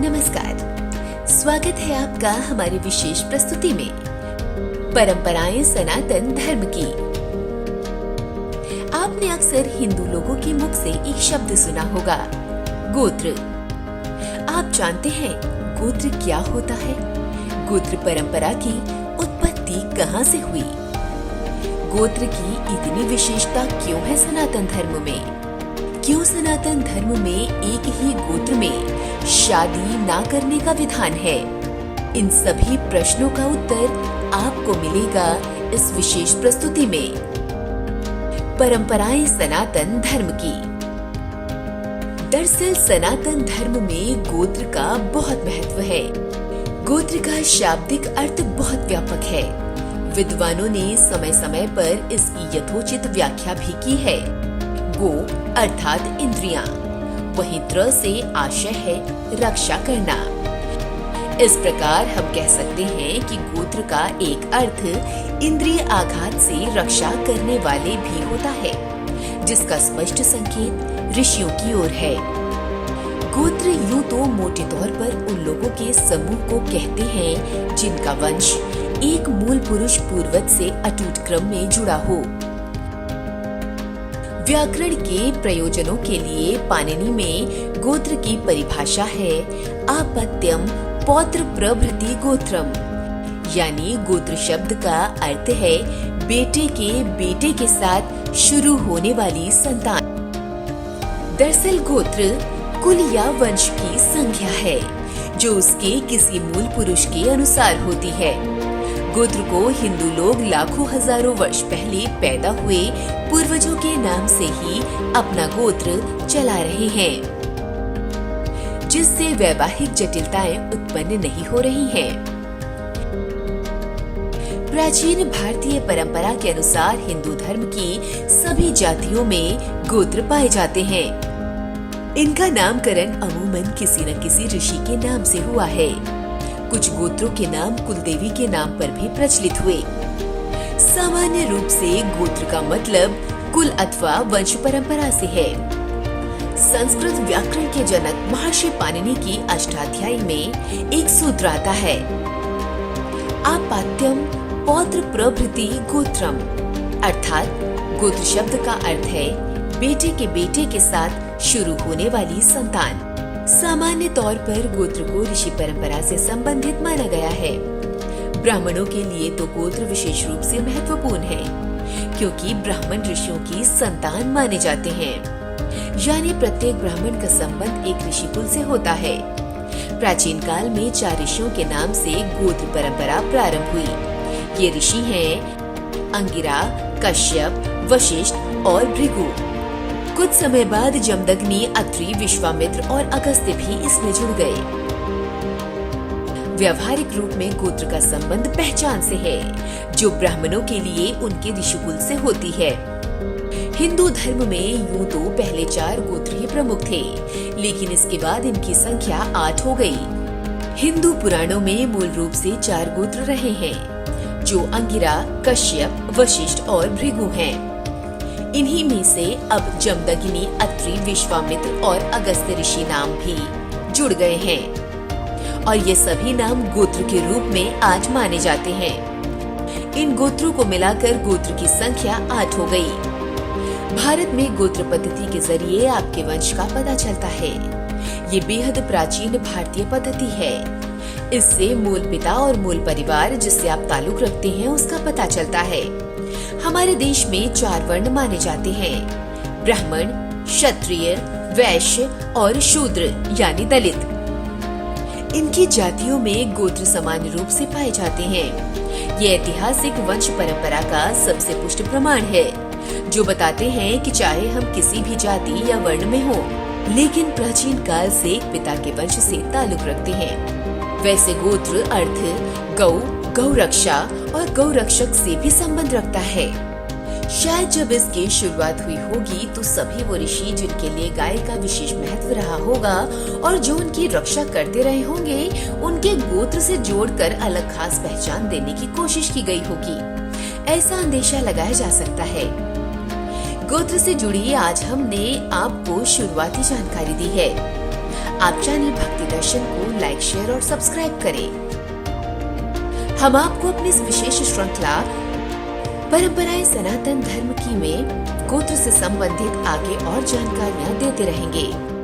नमस्कार, स्वागत है आपका हमारी विशेष प्रस्तुति में परंपराएं सनातन धर्म की। आपने अक्सर हिंदू लोगों के मुख से एक शब्द सुना होगा, गोत्र। आप जानते हैं गोत्र क्या होता है? गोत्र परंपरा की उत्पत्ति कहां से हुई? गोत्र की इतनी विशेषता क्यों है सनातन धर्म में? क्यों सनातन धर्म में एक ही गोत्र में शादी ना करने का विधान है? इन सभी प्रश्नों का उत्तर आपको मिलेगा इस विशेष प्रस्तुति में परंपराएं सनातन धर्म की। दरअसल सनातन धर्म में गोत्र का बहुत महत्व है। गोत्र का शाब्दिक अर्थ बहुत व्यापक है। विद्वानों ने समय समय पर इसकी यथोचित व्याख्या भी की है। गो अर्थात इंद्रियां, वहीं त्र से आशय है रक्षा करना। इस प्रकार हम कह सकते हैं कि गोत्र का एक अर्थ इंद्रिय आघात से रक्षा करने वाले भी होता है, जिसका स्पष्ट संकेत ऋषियों की ओर है। गोत्र यूं तो मोटे तौर पर उन लोगों के समूह को कहते हैं जिनका वंश एक मूल पुरुष पूर्वज से अटूट क्रम में जुड़ा हो। व्याकरण के प्रयोजनों के लिए पाणिनि में गोत्र की परिभाषा है आपत्यम पौत्र प्रभृति गोत्रम, यानी गोत्र शब्द का अर्थ है बेटे के साथ शुरू होने वाली संतान। दरअसल गोत्र कुल या वंश की संख्या है जो उसके किसी मूल पुरुष के अनुसार होती है। गोत्र को हिंदू लोग लाखों हजारों वर्ष पहले पैदा हुए पूर्वजों के नाम से ही अपना गोत्र चला रहे हैं, जिससे वैवाहिक जटिलताएं उत्पन्न नहीं हो रही हैं। प्राचीन भारतीय परंपरा के अनुसार हिंदू धर्म की सभी जातियों में गोत्र पाए जाते हैं। इनका नामकरण अमूमन किसी न किसी ऋषि के नाम से हुआ है। कुछ गोत्रों के नाम कुलदेवी के नाम पर भी प्रचलित हुए। सामान्य रूप से गोत्र का मतलब कुल अथवा वंश परंपरा से है। संस्कृत व्याकरण के जनक महर्षि पाणिनि की अष्टाध्यायी में एक सूत्र आता है, आपात्यम पौत्र प्रभृति गोत्रम, अर्थात गोत्र शब्द का अर्थ है बेटे के साथ शुरू होने वाली संतान। सामान्य तौर पर गोत्र को ऋषि परंपरा से संबंधित माना गया है। ब्राह्मणों के लिए तो गोत्र विशेष रूप से महत्वपूर्ण है, क्योंकि ब्राह्मण ऋषियों की संतान माने जाते हैं, यानी प्रत्येक ब्राह्मण का संबंध एक ऋषि कुल से होता है। प्राचीन काल में 4 ऋषियों के नाम से गोत्र परंपरा प्रारंभ हुई। ये ऋषि हैं अंगिरा, कश्यप, वशिष्ठ और भृगु। कुछ समय बाद जमदग्नि, अत्रि, विश्वामित्र और अगस्त्य भी इसमें जुड़ गए। व्यवहारिक रूप में गोत्र का संबंध पहचान से है, जो ब्राह्मणों के लिए उनके ऋषिकुल से होती है। हिंदू धर्म में यूं तो पहले 4 गोत्र ही प्रमुख थे, लेकिन इसके बाद इनकी संख्या 8 हो गई। हिंदू पुराणों में मूल रूप से 4 गोत्र रहे हैं, जो अंगिरा, कश्यप, वशिष्ठ और भृगु हैं। इन्हीं में से अब जमदग्नि, अत्रि, विश्वामित्र और अगस्त्य ऋषि नाम भी जुड़ गए हैं, और ये सभी नाम गोत्र के रूप में आज माने जाते हैं। इन गोत्रों को मिलाकर गोत्र की संख्या 8 हो गई। भारत में गोत्र पद्धति के जरिए आपके वंश का पता चलता है। ये बेहद प्राचीन भारतीय पद्धति है। इससे मूल पिता और मूल परिवार जिससे आप ताल्लुक रखते हैं उसका पता चलता है। हमारे देश में 4 वर्ण माने जाते हैं, ब्राह्मण, क्षत्रिय, वैश्य और शूद्र यानी दलित। इनकी जातियों में गोत्र सामान्य रूप से पाए जाते हैं। ये ऐतिहासिक वंश परंपरा का सबसे पुष्ट प्रमाण है, जो बताते हैं कि चाहे हम किसी भी जाति या वर्ण में हो, लेकिन प्राचीन काल से एक पिता के वंश से ताल्लुक रखते हैं। वैसे गोत्र अर्थ गौ, गौ रक्षा और गौ रक्षक से भी संबंध रखता है। शायद जब इसकी शुरुआत हुई होगी तो सभी वो ऋषि जिनके लिए गाय का विशेष महत्व रहा होगा और जो उनकी रक्षा करते रहे होंगे, उनके गोत्र से जोड़कर अलग खास पहचान देने की कोशिश की गई होगी। ऐसा अंदेशा लगाया जा सकता है। गोत्र से जुड़ी आज हमने आपको शुरुआती जानकारी दी है। आप चैनल भक्ति दर्शन को लाइक, शेयर और सब्सक्राइब करें। हम आपको अपनी इस विशेष श्रृंखला परंपराएं सनातन धर्म की में गोत्र से संबंधित आगे और जानकारियां देते रहेंगे।